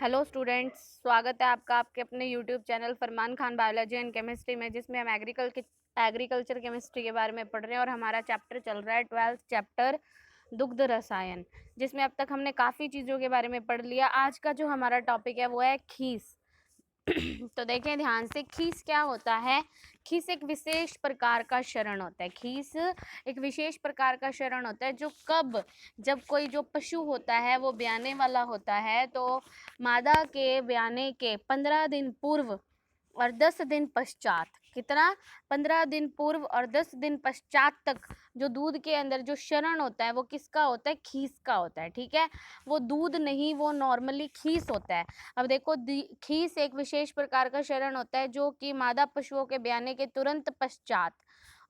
Hello students, स्वागत है आपका आपके अपने YouTube channel Farman Khan biology and chemistry में, जिसमें हम एग्रीकल्चर केमिस्ट्री के बारे में पढ़ रहे हैं। और हमारा चैप्टर चल रहा है 12th चैप्टर दुग्ध रसायन, जिसमें अब तक हमने काफ़ी चीज़ों के बारे में पढ़ लिया। आज का जो हमारा टॉपिक है वो है खीस। तो देखें ध्यान से, खीस क्या होता है। खीस एक विशेष प्रकार का शरण होता है। खीस एक विशेष प्रकार का शरण होता है जो कब, जब कोई जो पशु होता है वो ब्याने वाला होता है, तो मादा के ब्याने के 15 दिन पूर्व और 10 दिन पश्चात, कितना, 15 दिन पूर्व और 10 दिन पश्चात तक जो दूध के अंदर जो शरण होता है वो किसका होता है, खीस का होता है। ठीक है, वो दूध नहीं, वो नॉर्मली खीस होता है। अब देखो, खीस एक विशेष प्रकार का शरण होता है जो कि मादा पशुओं के ब्याने के तुरंत पश्चात,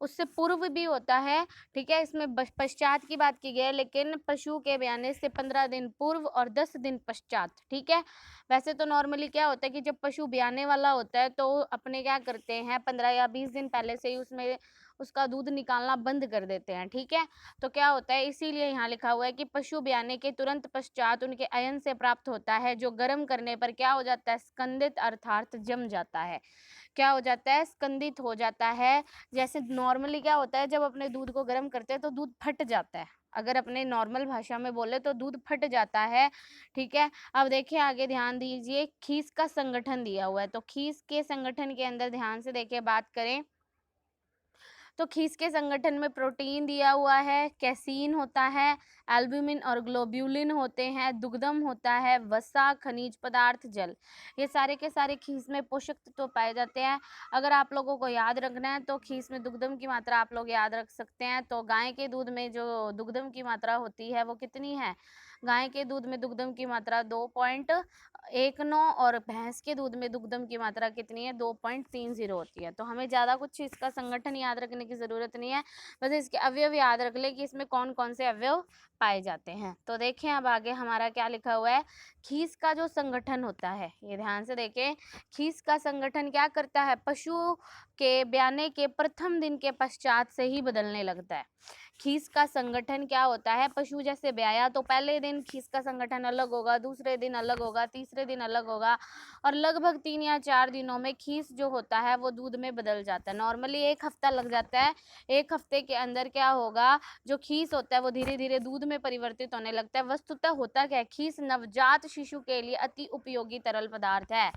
उससे पूर्व भी होता है। ठीक है, इसमें पश्चात की बात की गई है, लेकिन पशु के ब्याने से 15 दिन पूर्व और 10 दिन पश्चात। ठीक है, वैसे तो नॉर्मली क्या होता है कि जब पशु ब्याने वाला होता है तो अपने क्या करते हैं, 15 या 20 दिन पहले से ही उसमें उसका दूध निकालना बंद कर देते हैं। ठीक है, तो क्या होता है, इसीलिए यहाँ लिखा हुआ है कि पशु ब्याने के तुरंत पश्चात उनके अयन से प्राप्त होता है, जो गर्म करने पर क्या हो जाता है, स्कंदित अर्थात जम जाता है। क्या हो जाता है, स्कंदित हो जाता है। जैसे नॉर्मली क्या होता है, जब अपने दूध को गर्म करते हैं तो दूध फट जाता है। अगर अपने नॉर्मल भाषा में बोले तो दूध फट जाता है। ठीक है, अब देखिए आगे ध्यान दीजिए, खीस का संगठन दिया हुआ है। तो खीस के संगठन के अंदर ध्यान से देखिए, बात करें तो खीस के संगठन में प्रोटीन दिया हुआ है, कैसीन होता है, एल्ब्यूमिन और ग्लोब्यूलिन होते हैं, दुग्धम होता है, वसा, खनिज पदार्थ, जल। ये सारे के सारे खीस में पोषक तत्व पाए जाते हैं। अगर आप लोगों को याद रखना है तो खीस में दुग्धम की मात्रा आप लोग याद रख सकते हैं। तो गाय के दूध में जो दुग्धम की मात्रा होती है वो कितनी है, गाय के दूध में दुग्धम की मात्रा 2.19 और भैंस के दूध में दुग्धम की मात्रा कितनी है, 2.30 होती है। तो हमें ज़्यादा कुछ इसका संगठन याद रखने की ज़रूरत नहीं है, बस इसके अवयव याद रख ले कि इसमें कौन कौन से अवयव पाए जाते हैं। तो देखें अब आगे हमारा क्या लिखा हुआ है, खीस का जो संगठन होता है, ये ध्यान से देखें, खीस का संगठन क्या करता है, पशु के ब्याने के प्रथम दिन के पश्चात से ही बदलने लगता है। खीस का संगठन क्या होता है, पशु जैसे ब्याया तो पहले दिन खीस का संगठन अलग होगा, दूसरे दिन अलग होगा, तीसरे दिन अलग होगा, और लगभग 3 या 4 दिनों में खीस जो होता है वो दूध में बदल जाता है। नॉर्मली 1 हफ्ता लग जाता है। 1 हफ्ते के अंदर क्या होगा, जो खीस होता है वो धीरे धीरे दूध में परिवर्तित होने लगता है। वस्तुतः होता क्या है, खीस नवजात शिशु के लिए अति उपयोगी तरल पदार्थ है।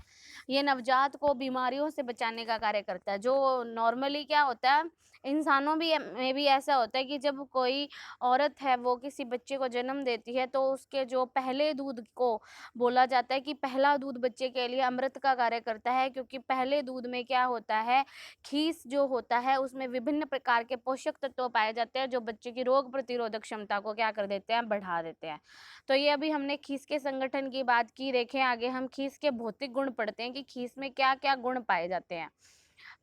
ये नवजात को बीमारियों से बचाने का कार्य करता है। जो नॉर्मली क्या होता है, इंसानों भी में भी ऐसा होता है कि जब कोई औरत है वो किसी बच्चे को जन्म देती है तो उसके जो पहले दूध को बोला जाता है कि पहला दूध बच्चे के लिए अमृत का कार्य करता है, क्योंकि पहले दूध में क्या होता है, खीस जो होता है उसमें विभिन्न प्रकार के पोषक तत्व पाए जाते हैं जो बच्चे की रोग प्रतिरोधक क्षमता को क्या कर देते हैं, बढ़ा देते हैं। तो ये अभी हमने खीस के संगठन की बात की। देखें आगे हम खीस के भौतिक गुण पढ़ते हैं कि खीस में क्या क्या गुण पाए जाते हैं।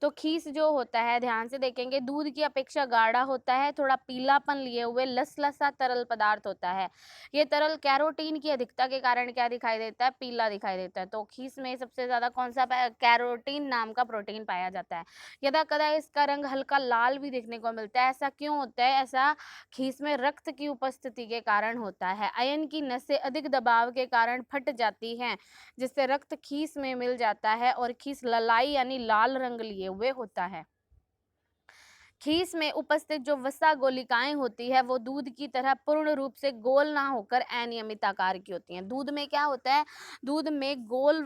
तो खीस जो होता है, ध्यान से देखेंगे, दूध की अपेक्षा गाढ़ा होता है, थोड़ा पीलापन लिए हुए लसलसा तरल पदार्थ होता है। ये तरल कैरोटीन की अधिकता के कारण क्या दिखाई देता है, पीला दिखाई देता है। तो खीस में सबसे ज्यादा कौन सा कैरोटीन नाम का प्रोटीन पाया जाता है। यदा कदा इसका रंग हल्का लाल भी देखने को मिलता है। ऐसा क्यों होता है, ऐसा खीस में रक्त की उपस्थिति के कारण होता है। आयन की नसें अधिक दबाव के कारण फट जाती हैं, जिससे रक्त खीस में मिल जाता है और खीस ललाई यानी लाल रंग लिए हुए होता है। खीस में उपस्थित जो वसा गोलिकाएं होती है वो दूध की तरह पूर्ण रूप से गोल ना होकर अनियमित आकार की होती हैं। दूध में क्या होता है, दूध में गोल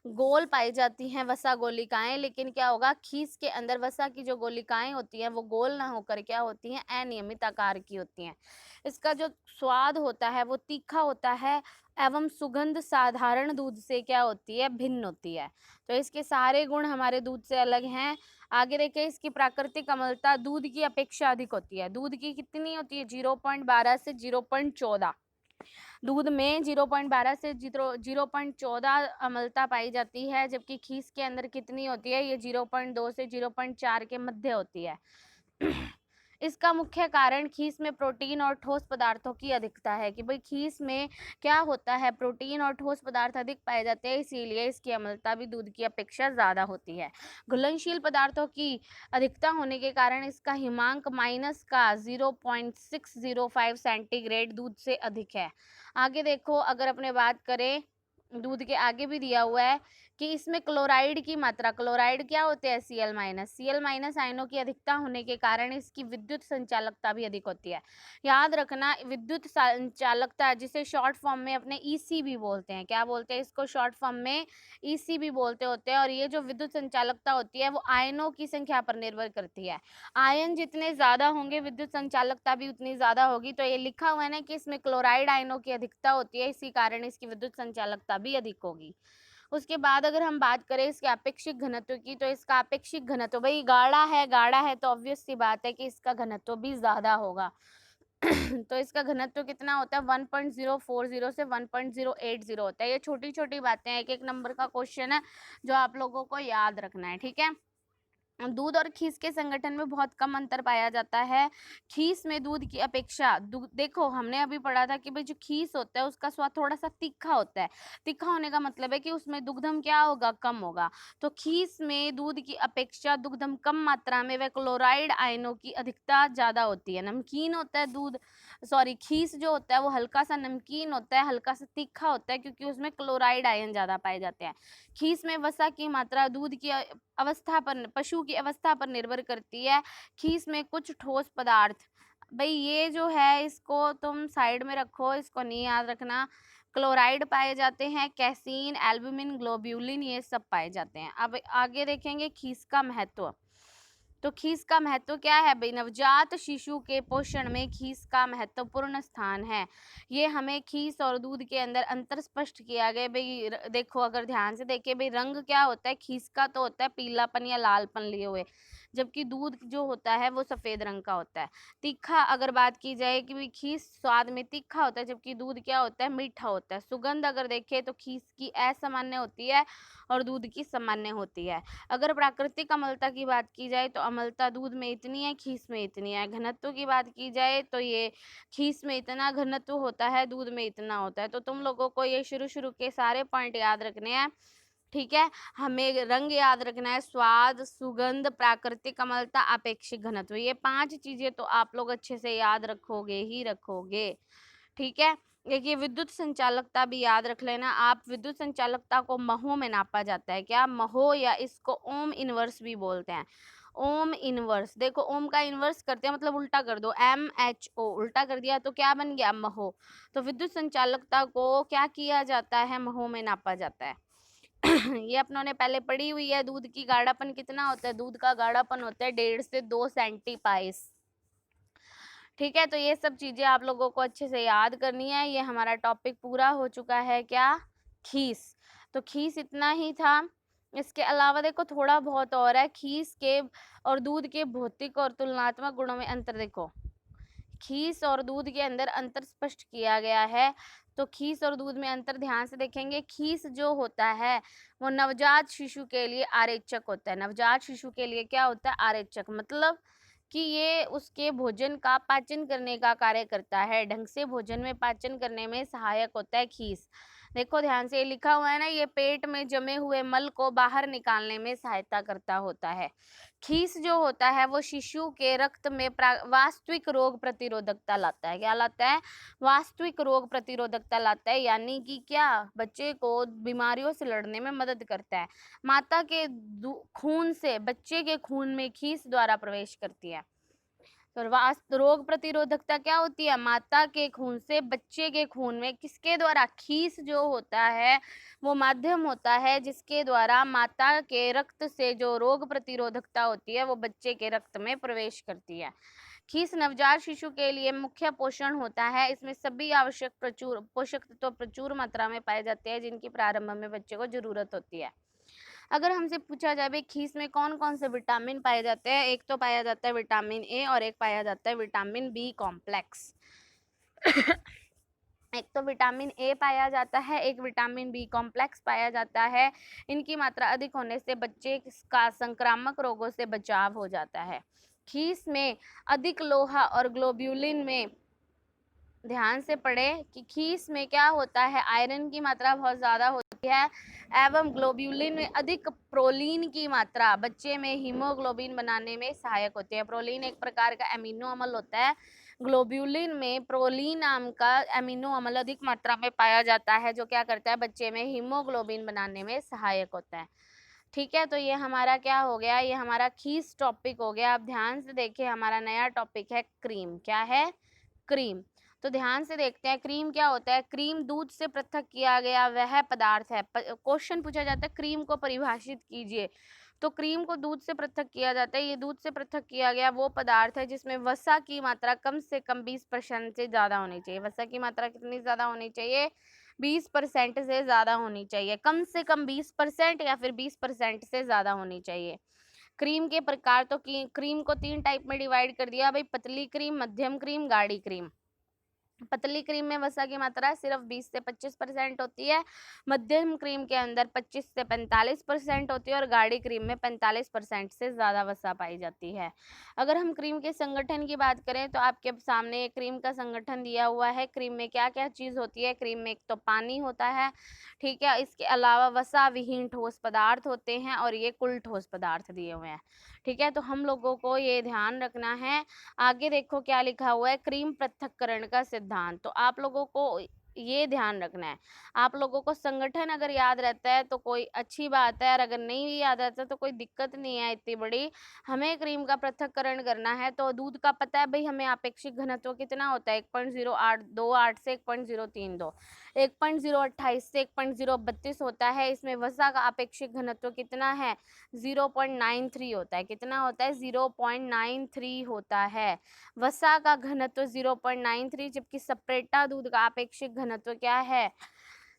गोल पाई जाती हैं वसा गोलिकाएं, लेकिन क्या होगा, खीस के अंदर वसा की जो गोलिकाएं होती हैं वो गोल ना होकर क्या होती हैं, अनियमित आकार की होती हैं। इसका जो स्वाद होता है वो तीखा होता है एवं सुगंध साधारण दूध से क्या होती है, भिन्न होती है। तो इसके सारे गुण हमारे दूध से अलग हैं। आगे देखिए, इसकी प्राकृतिक अम्लता दूध की अपेक्षा अधिक होती है। दूध की कितनी होती है, 0.12 से 0.14। दूध में 0.12 से 0.14 अम्लता पाई जाती है, जबकि खीस के अंदर कितनी होती है, ये 0.2 से 0.4 के मध्य होती है। इसका मुख्य कारण खीस में प्रोटीन और ठोस पदार्थों की अधिकता है कि भाई खीस में क्या होता है, प्रोटीन और ठोस पदार्थ अधिक पाए जाते हैं, इसीलिए इसकी अम्लता भी दूध की अपेक्षा ज़्यादा होती है। घुलनशील पदार्थों की अधिकता होने के कारण इसका हिमांक माइनस का 0.605 सेंटीग्रेड दूध से अधिक है। आगे देखो, अगर अपने बात करें, दूध के आगे भी दिया हुआ है कि इसमें क्लोराइड की मात्रा, क्लोराइड क्या होते हैं, Cl-, आयनों की अधिकता होने के कारण इसकी विद्युत संचालकता भी अधिक होती है। याद रखना, विद्युत संचालकता जिसे शॉर्ट फॉर्म में अपने EC भी बोलते हैं, क्या बोलते हैं इसको, शॉर्ट फॉर्म में EC भी बोलते होते हैं। और ये जो विद्युत संचालकता होती है वो आयनों की संख्या पर निर्भर करती है। आयन जितने ज्यादा होंगे विद्युत संचालकता भी उतनी ज्यादा होगी। तो ये लिखा हुआ है ना कि इसमें क्लोराइड आयनों की अधिकता होती है, इसी कारण इसकी विद्युत संचालकता भी अधिक होगी। उसके बाद अगर हम बात करें इसके अपेक्षिक घनत्व की, तो इसका अपेक्षिक घनत्व, भाई गाढ़ा है तो ऑब्वियस सी बात है कि इसका घनत्व भी ज्यादा होगा। तो इसका घनत्व कितना होता है, 1.040 से 1.080 होता है। ये छोटी छोटी बातें हैं, एक एक नंबर का क्वेश्चन है जो आप लोगों को याद रखना है, ठीक है। दूध और खीस के संगठन में बहुत कम अंतर पाया जाता है। खीस में दूध की अपेक्षा, देखो हमने अभी पढ़ा था कि भाई जो खीस होता है उसका स्वाद थोड़ा सा तीखा होता है। तीखा होने का मतलब है कि उसमें दुग्धम क्या होगा, कम होगा। तो खीस में दूध की अपेक्षा दुग्धम कम मात्रा में व क्लोराइड आयनों की अधिकता ज्यादा होती है। नमकीन होता है दूध, सॉरी खीस जो होता है वो हल्का सा नमकीन होता है, हल्का सा तीखा होता है, क्योंकि उसमें क्लोराइड आयन ज्यादा पाए जाते हैं। खीस में वसा की मात्रा दूध की अवस्था पर, पशु की अवस्था पर निर्भर करती है। खीस में कुछ ठोस पदार्थ, भाई ये जो है इसको तुम साइड में रखो, इसको नहीं याद रखना। क्लोराइड पाए जाते हैं, कैसीन, एल्बुमिन, ग्लोब्यूलिन, ये सब पाए जाते हैं। अब आगे देखेंगे खीस का महत्व। तो खीस का महत्व क्या है भाई, नवजात शिशु के पोषण में खीस का महत्वपूर्ण स्थान है। ये हमें खीस और दूध के अंदर अंतर स्पष्ट किया गया। भाई देखो, अगर ध्यान से देखिए, भाई रंग क्या होता है, खीस का तो होता है पीलापन या लालपन लिए हुए, जबकि दूध जो होता है वो सफेद रंग का होता है। तीखा, अगर बात की जाए कि भाई खीस स्वाद में तीखा होता है, जबकि दूध क्या होता है, मीठा होता है। सुगंध अगर देखें तो खीस की असामान्य होती है और दूध की सामान्य होती है। अगर प्राकृतिक अम्लता की बात की जाए तो अम्लता दूध में इतनी है, खीस में इतनी है। घनत्व की बात की जाए तो ये खीस में इतना घनत्व होता है, दूध में इतना होता है। तो तुम लोगों को ये शुरू के सारे पॉइंट याद रखने हैं, ठीक है। हमें रंग याद रखना है, स्वाद, सुगंध, प्राकृतिक अम्लता, अपेक्षिक घनत्व, ये 5 चीजें तो आप लोग अच्छे से याद रखोगे ही रखोगे, ठीक है। देखिए विद्युत संचालकता भी याद रख लेना आप। विद्युत संचालकता को महो में नापा जाता है, क्या, महो, या इसको ओम इनवर्स भी बोलते हैं। ओम इनवर्स, देखो ओम का इनवर्स करते हैं मतलब उल्टा कर दो, MHO, उल्टा कर दिया तो क्या बन गया, महो। तो विद्युत संचालकता को क्या किया जाता है, महो में नापा जाता है। ये अपनों ने पहले पढ़ी हुई है। दूध की गाढ़ापन कितना होता है, दूध का गाढ़ापन होता है 1.5 से 2 सेंटीपाइस, ठीक है। तो ये सब चीजें आप लोगों को अच्छे से याद करनी है। ये हमारा टॉपिक पूरा हो चुका है, क्या, खीस। तो खीस इतना ही था। इसके अलावा देखो थोड़ा बहुत और है। खीस के और दूध के भौतिक और तुलनात्मक गुणों में अंतर देखो, खीस और दूध के अंदर अंतर स्पष्ट किया गया है। तो खीस और दूध में अंतर ध्यान से देखेंगे। खीस जो होता है वो नवजात शिशु के लिए आरेचक होता है। नवजात शिशु के लिए क्या होता है, आरेचक, मतलब कि ये उसके भोजन का पाचन करने का कार्य करता है, ढंग से भोजन में पाचन करने में सहायक होता है खीस। देखो ध्यान से, ये लिखा हुआ है ना, ये पेट में जमे हुए मल को बाहर निकालने में सहायता करता होता है। खीस जो होता है वो शिशु के रक्त में वास्तविक रोग प्रतिरोधकता लाता है। क्या लाता है, वास्तविक रोग प्रतिरोधकता लाता है, यानी कि क्या, बच्चे को बीमारियों से लड़ने में मदद करता है। माता के खून से बच्चे के खून में खीस द्वारा प्रवेश करती है। तो रोग प्रतिरोधकता क्या होती है, माता के खून से बच्चे के खून में, किसके द्वारा, खीस जो होता है वो माध्यम होता है जिसके द्वारा माता के रक्त से जो रोग प्रतिरोधकता होती है वो बच्चे के रक्त में प्रवेश करती है। खीस नवजात शिशु के लिए मुख्य पोषण होता है। इसमें सभी आवश्यक पोषक तत्व प्रचुर मात्रा में पाए जाते हैं जिनकी प्रारंभ में बच्चे को जरूरत होती है। अगर हमसे पूछा जाए भाई खीस में कौन कौन से विटामिन पाए जाते हैं, एक तो पाया जाता है विटामिन ए और एक पाया जाता है विटामिन बी कॉम्प्लेक्स। एक तो विटामिन ए पाया जाता है, एक विटामिन बी कॉम्प्लेक्स पाया जाता है। इनकी मात्रा अधिक होने से बच्चे का संक्रामक रोगों से बचाव हो जाता है। खीस में अधिक लोहा और ग्लोब्यूलिन में, ध्यान से पढ़े कि खीस में क्या होता है, आयरन की मात्रा बहुत ज़्यादा होती है एवं ग्लोब्यूलिन में अधिक प्रोलीन की मात्रा बच्चे में हीमोग्लोबिन बनाने में सहायक होती है। प्रोलीन एक प्रकार का एमिनो अम्ल होता है, ग्लोब्यूलिन में प्रोलीन नाम का एमिनो अम्ल अधिक मात्रा में पाया जाता है जो क्या करता है, बच्चे में हीमोग्लोबिन बनाने में सहायक होता है। ठीक है, तो ये हमारा क्या हो गया, ये हमारा खीस टॉपिक हो गया। अब ध्यान से देखिए, हमारा नया टॉपिक है क्रीम। क्या है? क्रीम। तो ध्यान से देखते हैं क्रीम क्या होता है। क्रीम दूध से पृथक किया गया वह पदार्थ है। क्वेश्चन पूछा जाता है क्रीम को परिभाषित कीजिए, तो क्रीम को दूध से पृथक किया जाता है। ये दूध से पृथक किया गया वो पदार्थ है जिसमें वसा की मात्रा कम से कम 20% से ज़्यादा होनी चाहिए। वसा की मात्रा कितनी ज़्यादा होनी चाहिए? 20% से ज़्यादा होनी चाहिए। कम से कम 20% या फिर 20% से ज़्यादा होनी चाहिए। क्रीम के प्रकार, तो क्रीम को 3 टाइप में डिवाइड कर दिया भाई, पतली क्रीम, मध्यम क्रीम, गाढ़ी क्रीम। पतली क्रीम में वसा की मात्रा सिर्फ 20 से 25% होती है, मध्यम क्रीम के अंदर 25 से 45% होती है और गाढ़ी क्रीम में 45% से ज़्यादा वसा पाई जाती है। अगर हम क्रीम के संगठन की बात करें तो आपके सामने क्रीम का संगठन दिया हुआ है। क्रीम में क्या क्या चीज़ होती है? क्रीम में एक तो पानी होता है, ठीक है, इसके अलावा वसा विहीन ठोस पदार्थ होते हैं और ये कुल ठोस पदार्थ दिए हुए हैं। ठीक है, तो हम लोगों को ये ध्यान रखना है। आगे देखो क्या लिखा हुआ है, क्रीम पृथक्करण का सिद्धांत। तो आप लोगों को ये ध्यान रखना है, आप लोगों को संगठन अगर याद रहता है तो कोई अच्छी बात है, और अगर नहीं भी याद रहता तो कोई दिक्कत नहीं है इतनी बड़ी। हमें क्रीम का पृथक्करण करना है तो दूध का पता है भाई, हमें आपेक्षिक घनत्व कितना होता है, 1.0828 से 1.032, 1.028 से 1.032 होता है। इसमें वसा का आपेक्षिक घनत्व कितना है? 0.93 होता है। कितना होता है? 0.93 होता है वसा का घनत्व, 0.93, जबकि सप्रेटा दूध का आपेक्षिक घनत्व क्या है?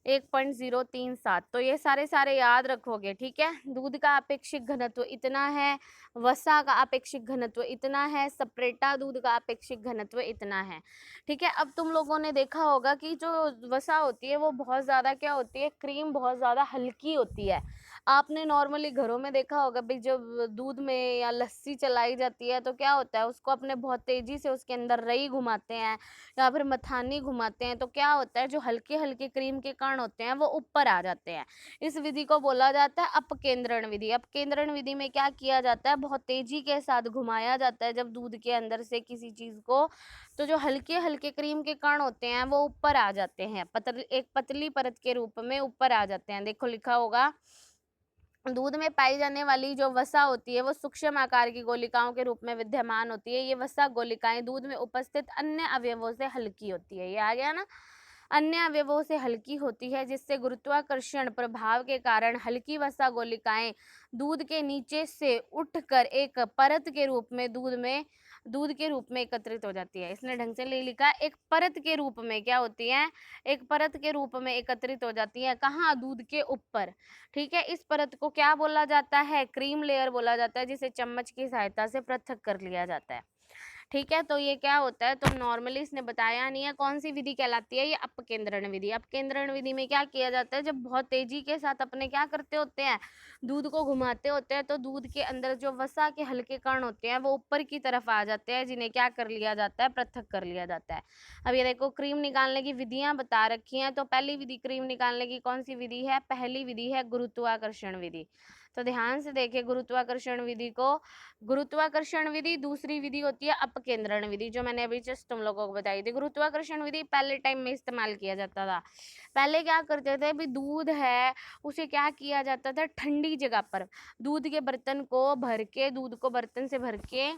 1.037। तो ये सारे याद रखोगे, ठीक है। दूध का आपेक्षिक घनत्व इतना है, वसा का आपेक्षिक घनत्व इतना है, सप्रेटा दूध का आपेक्षिक घनत्व इतना है, ठीक है। अब तुम लोगों ने देखा होगा कि जो वसा होती है वो बहुत ज़्यादा क्या होती है, क्रीम बहुत ज़्यादा हल्की होती है। आपने नॉर्मली घरों में देखा होगा भाई, जब दूध में या लस्सी चलाई जाती है तो क्या होता है, उसको अपने बहुत तेज़ी से उसके अंदर रई घुमाते हैं या फिर मथानी घुमाते हैं, तो क्या होता है, जो हल्के हल्के क्रीम के कण होते हैं वो ऊपर आ जाते हैं। इस विधि को बोला जाता है अपकेंद्रण विधि। अपकेंद्रण विधि में क्या किया जाता है, बहुत तेजी के साथ घुमाया जाता है जब दूध के अंदर से किसी चीज़ को, तो जो हल्के हल्के क्रीम के कण होते हैं वो ऊपर आ जाते हैं, एक पतली परत के रूप में ऊपर आ जाते हैं। देखो लिखा होगा, दूध में पाई जाने वाली जो वसा होती है वो सूक्ष्म आकार की गोलिकाओं के रूप में विद्यमान होती है। ये वसा गोलिकाएं दूध में उपस्थित अन्य अवयवों से हल्की होती है। ये आ गया ना, अन्य अवयवों से हल्की होती है, जिससे गुरुत्वाकर्षण प्रभाव के कारण हल्की वसा गोलिकाएं दूध के नीचे से उठकर एक परत के रूप में दूध के रूप में एकत्रित हो जाती है। इसने ढंग से ले लिखा, एक परत के रूप में क्या होती है, एक परत के रूप में एकत्रित हो जाती है। कहाँ? दूध के ऊपर, ठीक है। इस परत को क्या बोला जाता है? क्रीम लेयर बोला जाता है, जिसे चम्मच की सहायता से पृथक कर लिया जाता है, ठीक है। तो ये क्या होता है, तो नॉर्मली इसने बताया नहीं है कौन सी विधि कहलाती है, ये अपकेंद्रण विधि। अपकेंद्रण विधि में क्या किया जाता है, जब बहुत तेजी के साथ अपने क्या करते होते हैं, दूध को घुमाते होते हैं, तो दूध के अंदर जो वसा के हल्के कण होते हैं वो ऊपर की तरफ आ जाते हैं, जिन्हें क्या कर लिया जाता है, पृथक कर लिया जाता है। अब ये देखो, क्रीम निकालने की विधियां बता रखी हैं। तो पहली विधि क्रीम निकालने की कौन सी विधि है? पहली विधि है गुरुत्वाकर्षण विधि। तो ध्यान से देखिए गुरुत्वाकर्षण विधि को। गुरुत्वाकर्षण विधि दूसरी विधि होती है अपकेंद्रण विधि, जो मैंने अभी जस्ट तुम लोगों को बताई थी। गुरुत्वाकर्षण विधि पहले टाइम में इस्तेमाल किया जाता था। पहले क्या करते थे, भी दूध है उसे क्या किया जाता था, ठंडी जगह पर दूध के बर्तन को भर के, दूध को बर्तन से भर के,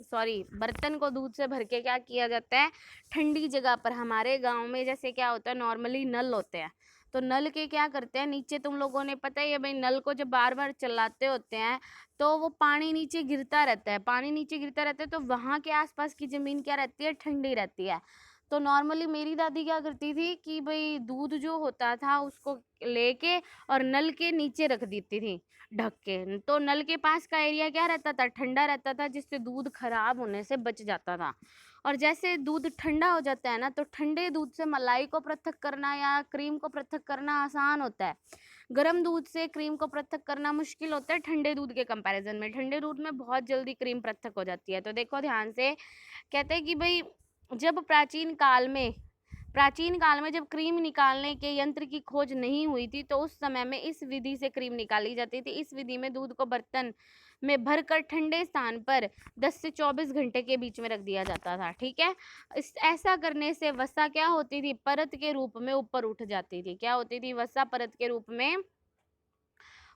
सॉरी, बर्तन को दूध से भर के क्या किया जाता है, ठंडी जगह पर। हमारे गांव में जैसे क्या होता है, नॉर्मली नल होते हैं, तो नल के क्या करते हैं, नीचे तुम लोगों ने पता ही है भाई, नल को जब बार बार चलाते होते हैं तो वो पानी नीचे गिरता रहता है, पानी नीचे गिरता रहता है, तो वहाँ के आसपास की ज़मीन क्या रहती है, ठंडी रहती है। तो नॉर्मली मेरी दादी क्या करती थी कि भाई दूध जो होता था उसको लेके और नल के नीचे रख देती थी ढक के, तो नल के पास का एरिया क्या रहता था, ठंडा रहता था, जिससे दूध खराब होने से बच जाता था। और जैसे दूध ठंडा हो जाता है ना, तो ठंडे दूध से मलाई को पृथक करना या क्रीम को पृथक करना आसान होता है। गर्म दूध से क्रीम को पृथक करना मुश्किल होता है ठंडे दूध के कंपैरिजन में। ठंडे दूध में बहुत जल्दी क्रीम पृथक हो जाती है। तो देखो ध्यान से, कहते हैं कि भाई जब प्राचीन काल में जब क्रीम निकालने के यंत्र की खोज नहीं हुई थी तो उस समय में इस विधि से क्रीम निकाली जाती थी। इस विधि में दूध को बर्तन में भरकर ठंडे स्थान पर 10 से 24 घंटे के बीच में रख दिया जाता था। ठीक है, ऐसा करने से वसा क्या होती थी, परत के रूप में ऊपर उठ जाती थी। क्या होती थी, वसा परत के रूप में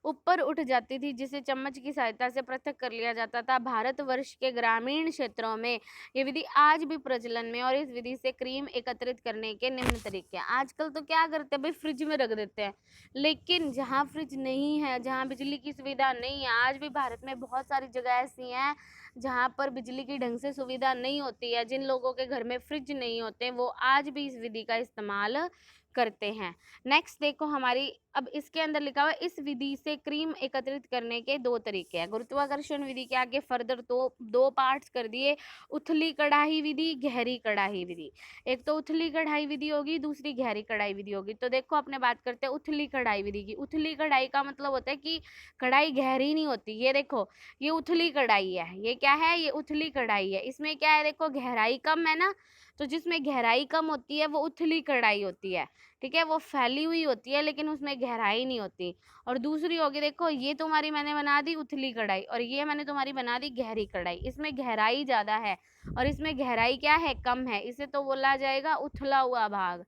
ऊपर उठ जाती थी, जिसे चम्मच की सहायता से पृथक कर लिया जाता था। भारतवर्ष के ग्रामीण क्षेत्रों में ये विधि आज भी प्रचलन में, और इस विधि से क्रीम एकत्रित करने के निम्न तरीके हैं। आजकल तो क्या करते हैं भाई, फ्रिज में रख देते हैं, लेकिन जहाँ फ्रिज नहीं है, जहाँ बिजली की सुविधा नहीं है, आज भी भारत में बहुत सारी जगह ऐसी हैं जहाँ पर बिजली की ढंग से सुविधा नहीं होती है। जिन लोगों के घर में फ्रिज नहीं होते वो आज भी इस विधि का इस्तेमाल करते हैं। नेक्स्ट देखो हमारी, अब इसके अंदर लिखा हुआ है इस विधि से क्रीम एकत्रित करने के 2 तरीके हैं। गुरुत्वाकर्षण विधि के आगे फर्दर दो पार्ट्स कर दिए, उथली कढ़ाई विधि, गहरी कढ़ाई विधि। एक तो उथली कढ़ाई विधि होगी, दूसरी गहरी कढ़ाई विधि होगी। तो देखो अपने बात करते हैं उथली कढ़ाई विधि की। उथली कढ़ाई का मतलब होता है कि कढ़ाई गहरी नहीं होती। ये देखो, ये उथली कढ़ाई है। ये क्या है, ये उथली कढ़ाई है। इसमें क्या है, देखो गहराई कम है ना, तो जिसमें गहराई कम होती है वो उथली कढ़ाई होती है। ठीक है, वो फैली हुई होती है लेकिन उसमें गहराई नहीं होती। और दूसरी होगी, देखो ये तुम्हारी मैंने बना दी उथली कढ़ाई, और ये मैंने तुम्हारी बना दी गहरी कढ़ाई। इसमें गहराई ज्यादा है और इसमें गहराई क्या है, कम है। इसे तो बोला जाएगा उथला हुआ भाग,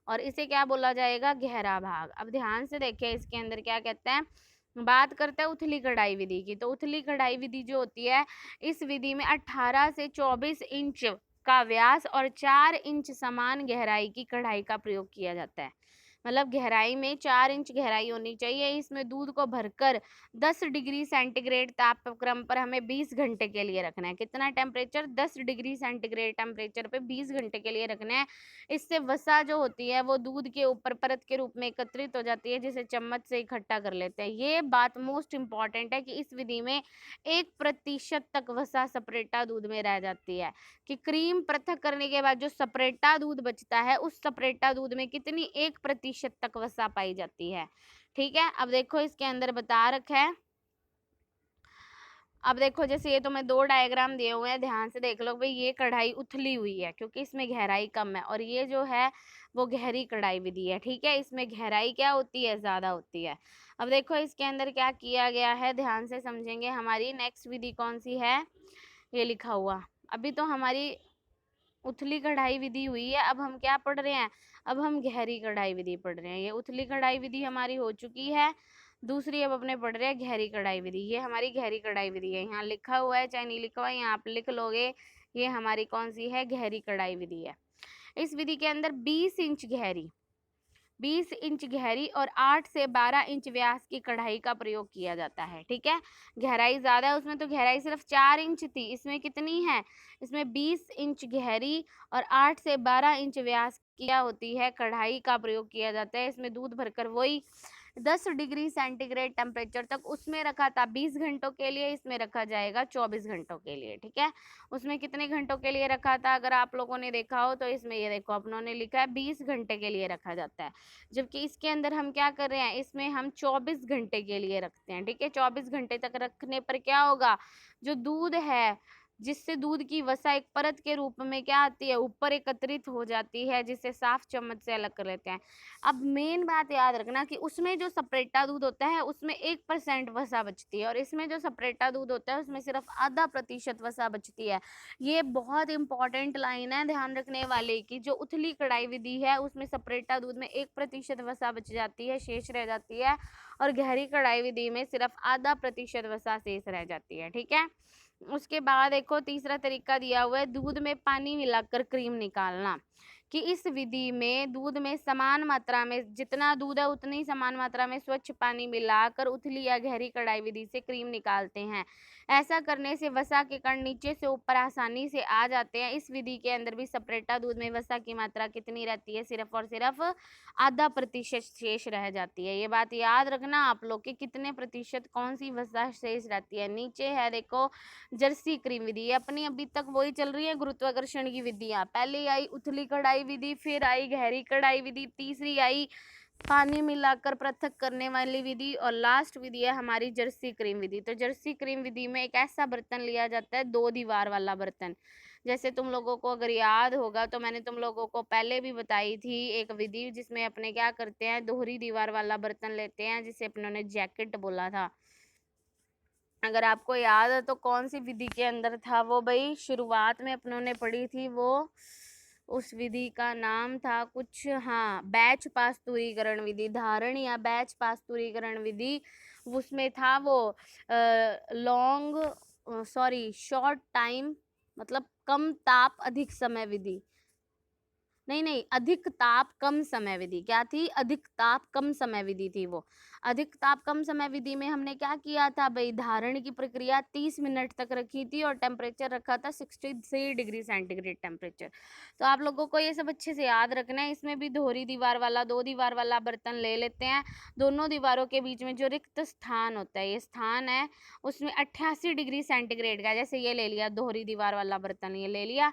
और इसे क्या बोला जाएगा, गहरा भाग। अब ध्यान से देखिए इसके अंदर क्या कहते हैं, बात करते हैं उथली कढ़ाई विधि की। तो उथली कढ़ाई विधि जो होती है, इस विधि में 18 से 24 इंच का व्यास और 4 इंच समान गहराई की कढ़ाई का प्रयोग किया जाता है। मतलब गहराई में 4 इंच गहराई होनी चाहिए। इसमें दूध को भरकर 10 डिग्री सेंटीग्रेड तापक्रम पर हमें 20 घंटे के लिए रखना है। कितना टेम्परेचर, 10 डिग्री सेंटीग्रेड टेम्परेचर पे 20 घंटे के लिए रखना है। इससे वसा जो होती है वो दूध के ऊपर परत के रूप में एकत्रित हो जाती है, जिसे चम्मच से इकट्ठा कर लेते हैं। ये बात मोस्ट इंपॉर्टेंट है कि इस विधि में 1% तक वसा सपरेटा दूध में रह जाती है। कि क्रीम पृथक करने के बाद जो सपरेटा दूध बचता है, उस सपरेटा दूध में कितनी 1% तक वसा पाई जाती है। ठीक है, अब देखो इसके अंदर बता रखा है। अब देखो जैसे ये तो मैं 2 डायग्राम दिए हुए हैं, ध्यान से देख लो भाई। ये कढ़ाई उथली हुई है क्योंकि इसमें गहराई कम है, और ये जो है वो गहरी कढ़ाई विधि है। ठीक है, इसमें गहराई क्या होती है, ज्यादा होती है। अब देखो इसके अंदर क्या किया गया है, ध्यान से समझेंगे। हमारी नेक्स्ट विधि कौन सी है, ये लिखा हुआ। अभी तो हमारी उथली कढ़ाई विधि हुई है, अब हम क्या पढ़ रहे हैं, अब हम गहरी कढ़ाई विधि पढ़ रहे हैं। ये उथली कढ़ाई विधि हमारी हो चुकी है, दूसरी अब अपने पढ़ रहे हैं गहरी कढ़ाई विधि। ये हमारी गहरी कढ़ाई विधि है, यहाँ लिखा हुआ है चाहे नहीं लिखा हुआ है, यहाँ आप लिख लोगे। ये हमारी कौन सी है, गहरी कढ़ाई विधि है। इस विधि के अंदर 20 इंच गहरी और 8 से 12 इंच व्यास की कढ़ाई का प्रयोग किया जाता है। ठीक है, गहराई ज्यादा है, उसमें तो गहराई सिर्फ 4 इंच थी, इसमें कितनी है, इसमें 20 इंच गहरी और 8 से 12 इंच व्यास की क्या होती है, कढ़ाई का प्रयोग किया जाता है। इसमें दूध भरकर वही 10 डिग्री सेंटीग्रेड टेम्परेचर तक उसमें रखा था 20 घंटों के लिए, इसमें रखा जाएगा 24 घंटों के लिए। ठीक है, उसमें कितने घंटों के लिए रखा था, अगर आप लोगों ने देखा हो तो इसमें ये देखो अपनों ने लिखा है 20 घंटे के लिए रखा जाता है, जबकि इसके अंदर हम क्या कर रहे हैं, इसमें हम 24 घंटे के लिए रखते हैं। ठीक है, 24 घंटे तक रखने पर क्या होगा, जो दूध है, जिससे दूध की वसा एक परत के रूप में क्या आती है, ऊपर एकत्रित हो जाती है, जिसे साफ चम्मच से अलग कर लेते हैं। अब मेन बात याद रखना कि उसमें जो सपरेटा दूध होता है उसमें 1% वसा बचती है, और इसमें जो सपरेटा दूध होता है उसमें सिर्फ आधा प्रतिशत वसा बचती है। ये बहुत इंपॉर्टेंट लाइन है ध्यान रखने वाले की। जो उथली कढ़ाई विधि है उसमें सपरेटा दूध में 1% वसा बच जाती है, शेष रह जाती है, और गहरी कढ़ाई विधि में सिर्फ आधा प्रतिशत वसा शेष रह जाती है। ठीक है, उसके बाद देखो तीसरा तरीका दिया हुआ है, दूध में पानी मिलाकर क्रीम निकालना। कि इस विधि में दूध में समान मात्रा में, जितना दूध है उतनी समान मात्रा में स्वच्छ पानी मिलाकर उथली या गहरी कढ़ाई विधि से क्रीम निकालते हैं। ऐसा करने से वसा के कण नीचे से ऊपर आसानी से आ जाते हैं। इस विधि के अंदर भी सपरेटा दूध में वसा की मात्रा कितनी रहती है, सिर्फ और सिर्फ आधा प्रतिशत शेष रह जाती है। ये बात याद रखना आप लोग कि कितने प्रतिशत कौन सी वसा शेष रहती है। नीचे है देखो जर्सी क्रीम विधि, अपनी अभी तक वही चल रही है गुरुत्वाकर्षण की विधियां। पहले आई उथली कढ़ाई विधि, फिर आई गहरी कढ़ाई विधि, तीसरी आई पानी मिलाकर पृथक करने वाली विधि, और लास्ट विधि है हमारी जर्सी क्रीम विधि। तो जर्सी क्रीम विधि में एक ऐसा बर्तन लिया जाता है, 2 दीवार वाला बर्तन। जैसे तुम लोगों को अगर याद होगा तो मैंने तुम लोगों को पहले भी बताई थी एक विधि, जिसमें अपने क्या करते हैं, दोहरी दीवार वाला बर्तन लेते हैं, जिसे अपनों ने जैकेट बोला था। अगर आपको याद है तो कौन सी विधि के अंदर था वो भाई, शुरुआत में अपनों ने पढ़ी थी वो, उस विधि का नाम था कुछ, हाँ, बैच पास्तुरीकरण विधि, धारण या बैच पास्तुरीकरण विधि। उसमें था वो लॉन्ग सॉरी शॉर्ट टाइम, मतलब कम ताप अधिक समय विधि। नहीं, अधिक ताप कम समय विधि। क्या थी? अधिक ताप कम समय विधि थी वो। अधिक ताप कम समय विधि में हमने क्या किया था भाई, धारण की प्रक्रिया 30 मिनट तक रखी थी और टेम्परेचर रखा था 63 डिग्री सेंटीग्रेड टेम्परेचर। तो आप लोगों को ये सब अच्छे से याद रखना है। इसमें भी दोहरी दीवार वाला, 2 दीवार वाला बर्तन ले लेते हैं। दोनों दीवारों के बीच में जो रिक्त स्थान होता है, ये स्थान है, उसमें 88 डिग्री सेंटीग्रेड का, जैसे ये ले लिया दोहरी दीवार वाला बर्तन, ये ले लिया,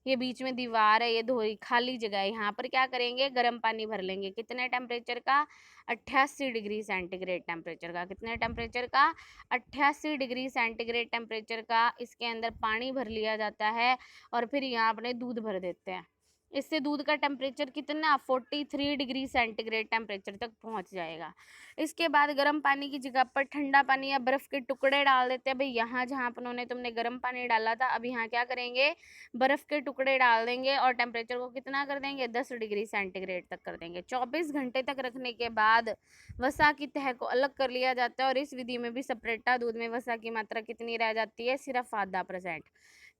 ये बीच में दीवार है, ये धोई खाली जगह है, यहाँ पर क्या करेंगे, गर्म पानी भर लेंगे। कितने टेम्परेचर का? 88 डिग्री सेंटीग्रेड टेम्परेचर का। कितने टेम्परेचर का? 88 डिग्री सेंटीग्रेड टेम्परेचर का इसके अंदर पानी भर लिया जाता है, और फिर यहाँ अपने दूध भर देते हैं। इससे दूध का टेम्परेचर कितना, 43 डिग्री सेंटीग्रेड टेम्परेचर तक पहुँच जाएगा। इसके बाद गर्म पानी की जगह पर ठंडा पानी या बर्फ़ के टुकड़े डाल देते हैं भाई। यहाँ जहाँ अपनों तुमने गर्म पानी डाला था, अब यहाँ क्या करेंगे, बर्फ़ के टुकड़े डाल देंगे और टेम्परेचर को कितना कर देंगे, 10 डिग्री सेंटीग्रेड तक कर देंगे। 24 घंटे तक रखने के बाद वसा की तह को अलग कर लिया जाता है, और इस विधि में भी सपरेटा दूध में वसा की मात्रा कितनी रह जाती है, सिर्फ ½ %।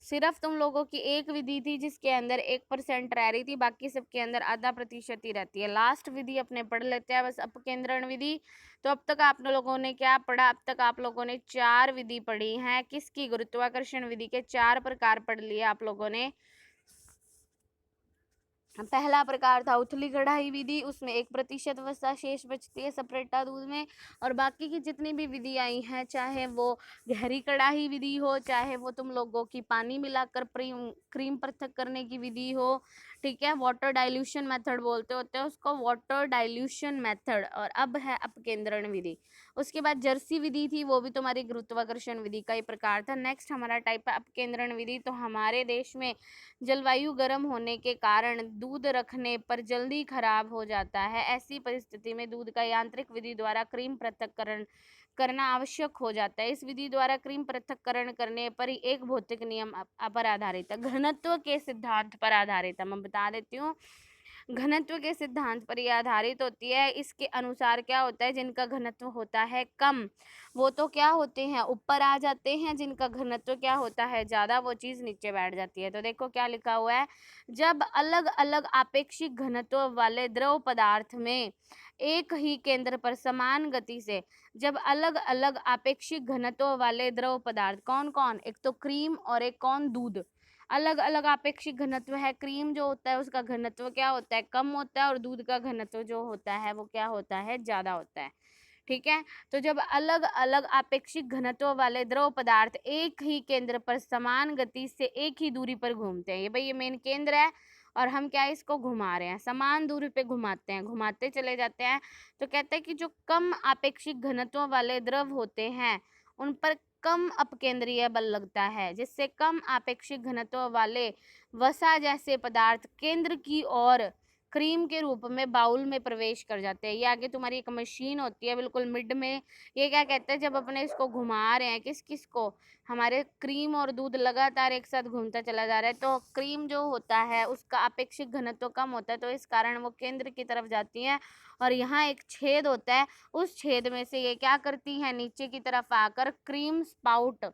सिर्फ तुम लोगों की एक विधि थी जिसके अंदर 1% रह रही थी, बाकी सबके अंदर ½ ही रहती है। लास्ट विधि अपने पढ़ लेते हैं बस, अपकेंद्रण विधि। तो अब तक आप लोगों ने क्या पढ़ा, अब तक आप लोगों ने 4 विधि पढ़ी हैं। किसकी? गुरुत्वाकर्षण विधि के 4 प्रकार पढ़ लिए आप लोगों ने। पहला प्रकार था उथली कढ़ाई विधि, उसमें 1% वसा शेष बचती है सपरेटा दूध में। और बाकी की जितनी भी विधि आई हैं, चाहे वो गहरी कढ़ाई विधि हो, चाहे वो तुम लोगों की पानी मिलाकर क्रीम पृथक करने की विधि हो, ठीक है, वाटर डाइल्यूशन मेथड बोलते होते हैं उसको, वाटर डाइल्यूशन मेथड। और अब है अपकेंद्रण विधि। उसके बाद जर्सी विधि थी, वो भी तुम्हारी गुरुत्वाकर्षण विधि का ही प्रकार था। नेक्स्ट हमारा टाइप है अपकेंद्रण विधि। तो हमारे देश में जलवायु गर्म होने के कारण दूध रखने पर जल्दी खराब हो जाता है। ऐसी परिस्थिति में दूध का यांत्रिक विधि द्वारा क्रीम पृथक्करण करना आवश्यक हो जाता है। इस विधि द्वारा क्रीम पृथक्करण करने पर ही एक भौतिक नियम पर आधारित है, घनत्व के सिद्धांत पर आधारित है। मैं बता देती हूँ, घनत्व के सिद्धांत पर यह आधारित होती है। इसके अनुसार क्या होता है, जिनका घनत्व होता है कम, वो तो क्या होते हैं, ऊपर आ जाते हैं। जिनका घनत्व क्या होता है, ज़्यादा, वो चीज़ नीचे बैठ जाती है। तो देखो क्या लिखा हुआ है, जब अलग अलग आपेक्षिक घनत्व वाले द्रव पदार्थ में एक ही केंद्र पर समान गति से, जब अलग अलग आपेक्षिक घनत्व वाले द्रव पदार्थ, कौन कौन, एक तो क्रीम और एक कौन, दूध, अलग अलग आपेक्षिक घनत्व है। क्रीम जो होता है उसका घनत्व क्या होता है, कम होता है, और दूध का घनत्व जो होता है वो क्या होता है, ज़्यादा होता है। ठीक है, तो जब अलग अलग आपेक्षिक घनत्व वाले द्रव पदार्थ एक ही केंद्र पर समान गति से एक ही दूरी पर घूमते हैं, ये भाई ये मेन केंद्र है, और हम क्या इसको घुमा रहे हैं, समान दूरी पे घुमाते हैं, घुमाते चले जाते हैं। तो कहते हैं कि जो कम आपेक्षिक घनत्व वाले द्रव होते हैं उन पर कम अपकेंद्रीय बल लगता है, जिससे कम आपेक्षिक घनत्व वाले वसा जैसे पदार्थ केंद्र की ओर क्रीम के रूप में बाउल में प्रवेश कर जाते हैं। ये आगे तुम्हारी एक मशीन होती है बिल्कुल मिड में, ये क्या कहते हैं, जब अपने इसको घुमा रहे हैं, किस किस को, हमारे क्रीम और दूध लगातार एक साथ घूमता चला जा रहा है, तो क्रीम जो होता है उसका अपेक्षित घनत्व कम होता है, तो इस कारण वो केंद्र की तरफ जाती हैं। और यहाँ एक छेद होता है, उस छेद में से ये क्या करती हैं, नीचे की तरफ आकर क्रीम स्पाउट,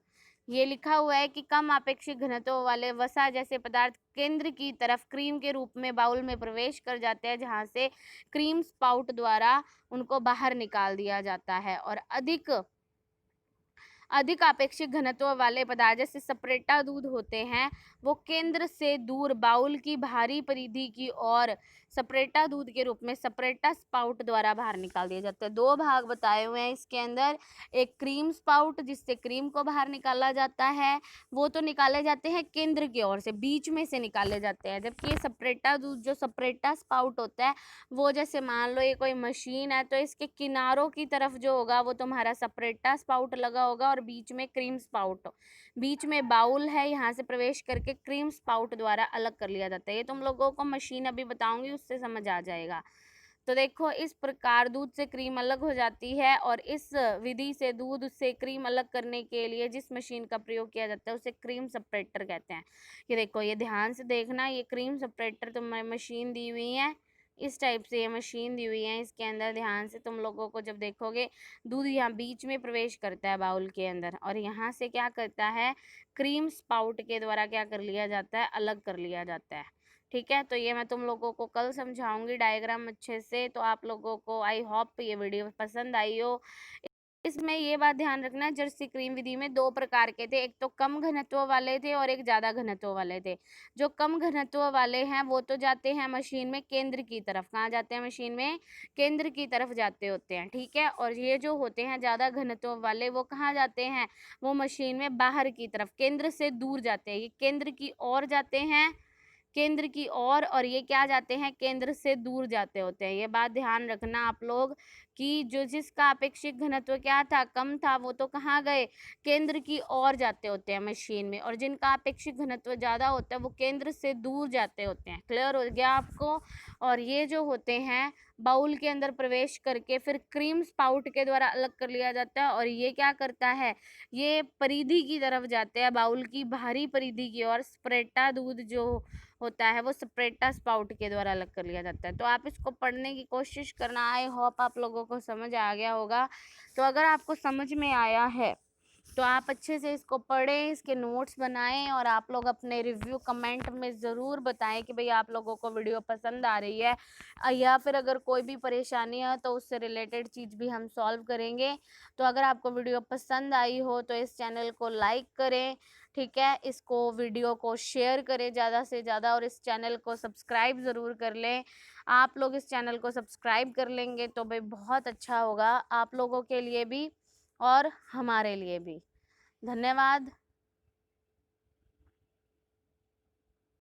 ये लिखा हुआ है कि कम आपेक्षिक घनत्व वाले वसा जैसे पदार्थ केंद्र की तरफ क्रीम के रूप में बाउल में प्रवेश कर जाते हैं, जहां से क्रीम स्पाउट द्वारा उनको बाहर निकाल दिया जाता है। और अधिक आपेक्षिक घनत्व वाले पदार्थ जैसे सप्रेटा दूध होते हैं वो केंद्र से दूर बाउल की बाहरी परिधि की ओर सप्रेटा दूध के रूप में सप्रेटा स्पाउट द्वारा बाहर निकाल दिए जाते हैं। दो भाग बताए हुए हैं इसके अंदर, एक क्रीम स्पाउट जिससे क्रीम को बाहर निकाला जाता है, वो तो निकाले जाते हैं केंद्र की ओर से, बीच में से निकाले जाते हैं, जबकि सप्रेटा दूध जो सप्रेटा स्पाउट होता है वो जैसे मान लो ये कोई मशीन है तो इसके किनारों की तरफ जो होगा वो तुम्हारा सप्रेटा स्पाउट लगा होगा और बीच में क्रीम स्पाउट, बीच में बाउल है, यहाँ से प्रवेश करके क्रीम स्पाउट द्वारा अलग कर लिया जाता है। ये तुम लोगों को मशीन अभी बताऊंगी उससे समझ आ जाएगा। तो देखो इस प्रकार दूध से क्रीम अलग हो जाती है और इस विधि से दूध से क्रीम अलग करने के लिए जिस मशीन का प्रयोग किया जाता है उसे क्रीम सेपरेटर कहते हैं। ये देखो, ये ध्यान से देखना, ये क्रीम सेपरेटर तुम्हें मशीन दी हुई है, इस टाइप से ये मशीन दी हुई है। इसके अंदर ध्यान से तुम लोगों को जब देखोगे दूध यहाँ बीच में प्रवेश करता है बाउल के अंदर और यहाँ से क्या करता है, क्रीम स्पाउट के द्वारा क्या कर लिया जाता है, अलग कर लिया जाता है। ठीक है, तो ये मैं तुम लोगों को कल समझाऊंगी डायग्राम अच्छे से। तो आप लोगों को आई होप ये वीडियो पसंद आई हो। इसमें ये बात ध्यान रखना, जर्सी क्रीम विधि में दो प्रकार के थे, एक तो कम घनत्व वाले थे और एक ज़्यादा घनत्व वाले थे। जो कम घनत्व वाले हैं वो तो जाते हैं मशीन में केंद्र की तरफ, कहाँ जाते हैं, मशीन में केंद्र की तरफ जाते होते हैं। ठीक है, और ये जो होते हैं ज़्यादा घनत्व वाले वो कहाँ जाते हैं, वो मशीन में बाहर की तरफ केंद्र से दूर जाते हैं। ये केंद्र की ओर जाते हैं, केंद्र की ओर, और ये क्या जाते हैं, केंद्र से दूर जाते होते हैं। ये बात ध्यान रखना आप लोग कि जो जिसका अपेक्षित घनत्व क्या था, कम था, वो तो कहाँ गए, केंद्र की ओर जाते होते हैं मशीन में, और जिनका अपेक्षित घनत्व ज़्यादा होता है वो केंद्र से दूर जाते होते हैं। क्लियर हो गया आपको। और ये जो होते हैं बाउल के अंदर प्रवेश करके फिर क्रीम स्पाउट के द्वारा अलग कर लिया जाता है, और ये क्या करता है, ये परिधि की तरफ जाते हैं, बाउल की बाहरी परिधि की ओर स्प्रेटा दूध जो होता है वो स्प्रेटा स्पाउट के द्वारा अलग कर लिया जाता है। तो आप इसको पढ़ने की कोशिश करना, आई होप आप लोगों को समझ आ गया होगा। तो अगर आपको समझ में आया है तो आप अच्छे से इसको पढ़ें, इसके नोट्स बनाएं और आप लोग अपने रिव्यू कमेंट में ज़रूर बताएं कि भाई आप लोगों को वीडियो पसंद आ रही है, या फिर अगर कोई भी परेशानी है तो उससे रिलेटेड चीज़ भी हम सॉल्व करेंगे। तो अगर आपको वीडियो पसंद आई हो तो इस चैनल को लाइक करें, ठीक है, इसको वीडियो को शेयर करें ज़्यादा से ज़्यादा, और इस चैनल को सब्सक्राइब ज़रूर कर लें। आप लोग इस चैनल को सब्सक्राइब कर लेंगे तो भाई बहुत अच्छा होगा आप लोगों के लिए भी और हमारे लिए भी। धन्यवाद।